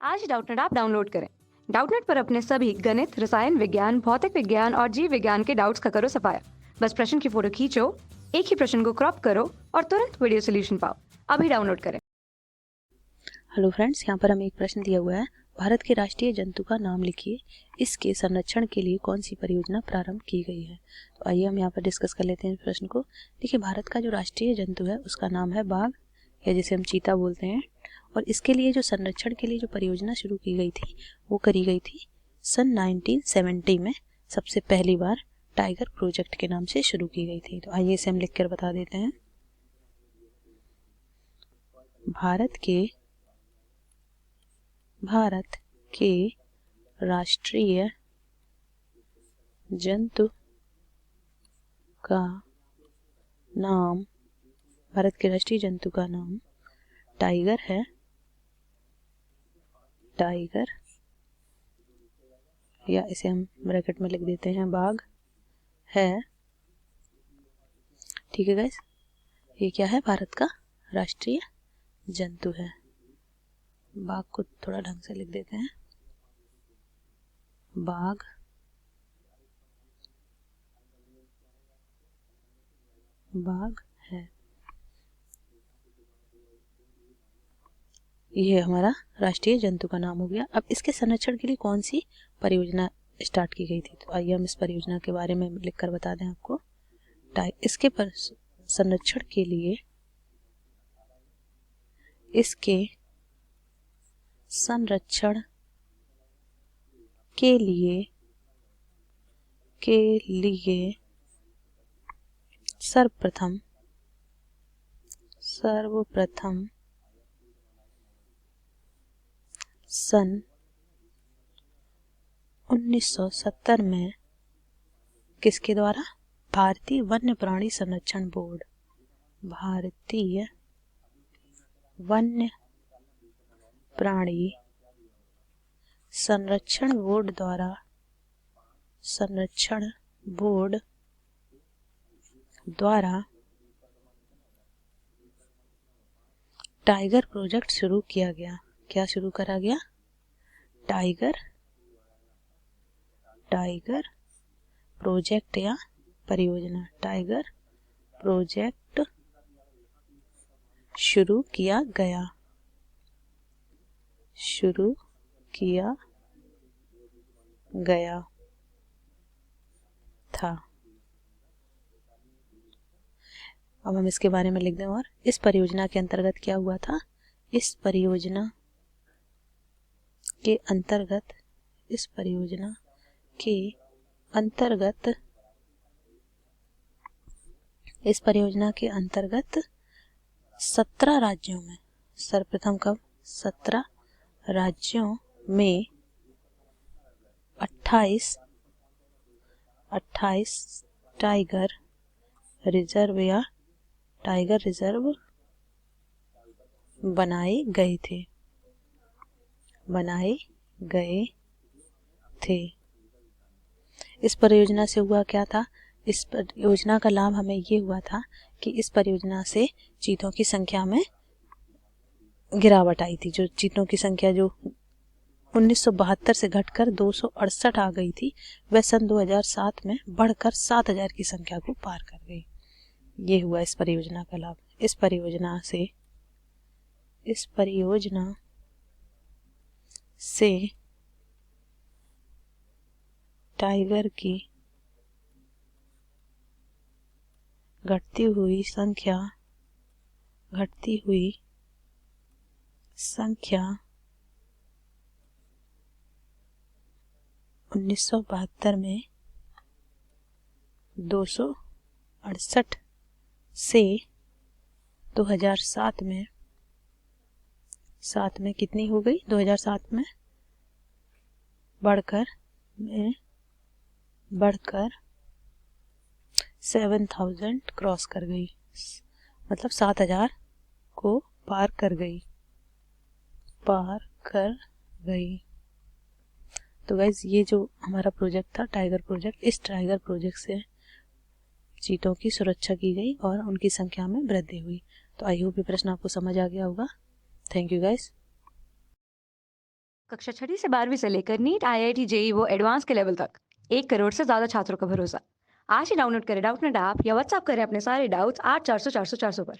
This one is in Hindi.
आज डाउटनेट ऐप डाउनलोड करें। डाउटनेट पर अपने सभी गणित, रसायन विज्ञान, भौतिक विज्ञान और जीव विज्ञान के डाउट्स का करो सफाया। बस प्रश्न की फोटो खींचो, एक ही प्रश्न को क्रॉप करो और तुरंत वीडियो सोल्यूशन पाओ। अभी डाउनलोड करें। हेलो फ्रेंड्स, यहाँ पर हमें एक प्रश्न दिया हुआ है। भारत के राष्ट्रीय जंतु का नाम लिखिए। इसके संरक्षण के लिए कौन सी परियोजना प्रारंभ की गई है। तो आइए हम यहाँ पर डिस्कस कर लेते हैं इस प्रश्न को। देखिए, भारत का जो राष्ट्रीय जंतु है उसका नाम है बाघ, या जिसे हम चीता बोलते हैं। और इसके लिए जो संरक्षण के लिए जो परियोजना शुरू की गई थी वो करी गई थी सन 1970 में। सबसे पहली बार टाइगर प्रोजेक्ट के नाम से शुरू की गई थी। तो आइए इसे हम लिख कर बता देते हैं। भारत के राष्ट्रीय जंतु का नाम टाइगर है। टाइगर, या इसे हम ब्रैकेट में लिख देते हैं बाघ है। ठीक है गाइस, ये क्या है? भारत का राष्ट्रीय जंतु है। बाघ को थोड़ा ढंग से लिख देते हैं, बाघ है। ये हमारा राष्ट्रीय जंतु का नाम हो गया। अब इसके संरक्षण के लिए कौन सी परियोजना स्टार्ट की गई थी, तो आइए हम इस परियोजना के बारे में लिखकर बता दें आपको। इसके संरक्षण के लिए सर्वप्रथम सन 1970 में किसके द्वारा? भारतीय वन्य प्राणी संरक्षण बोर्ड, भारतीय वन्य प्राणी संरक्षण बोर्ड द्वारा टाइगर प्रोजेक्ट शुरू किया गया। क्या शुरू करा गया? टाइगर प्रोजेक्ट या परियोजना। टाइगर प्रोजेक्ट शुरू किया गया था। अब हम इसके बारे में लिख दें। और इस परियोजना के अंतर्गत क्या हुआ था? इस परियोजना के अंतर्गत 17 राज्यों में, सर्वप्रथम कब? 17 राज्यों में 28 टाइगर रिजर्व बनाए गए थे। इस परियोजना से हुआ क्या था? इस परियोजना का लाभ हमें ये हुआ था कि इस परियोजना से चीतों की संख्या में गिरावट आई थी। जो चीतों की संख्या जो 1972 से घटकर 268 आ गई थी, वह सन 2007 में बढ़कर 7000 की संख्या को पार कर गई। ये हुआ इस परियोजना का लाभ। इस परियोजना से टाइगर की घटती हुई संख्या 1972 में 268 से 2007 में कितनी हो गई? 2007 में बढ़कर 7000 क्रॉस कर गई, मतलब 7000 को पार कर गई। तो गाइज, ये जो हमारा प्रोजेक्ट था टाइगर प्रोजेक्ट, इस टाइगर प्रोजेक्ट से चीतों की सुरक्षा की गई और उनकी संख्या में वृद्धि हुई। तो आई होप ये प्रश्न आपको समझ आ गया होगा। Thank you guys. कक्षा 6वीं से 12वीं से लेकर नीट, आईआईटी, जेई वो एडवांस के लेवल तक 1 करोड़ से ज्यादा छात्रों का भरोसा। आज ही डाउनलोड करें डाउटनेट ऐप या व्हाट्सएप करें अपने सारे डाउट्स 8400 400 400 पर।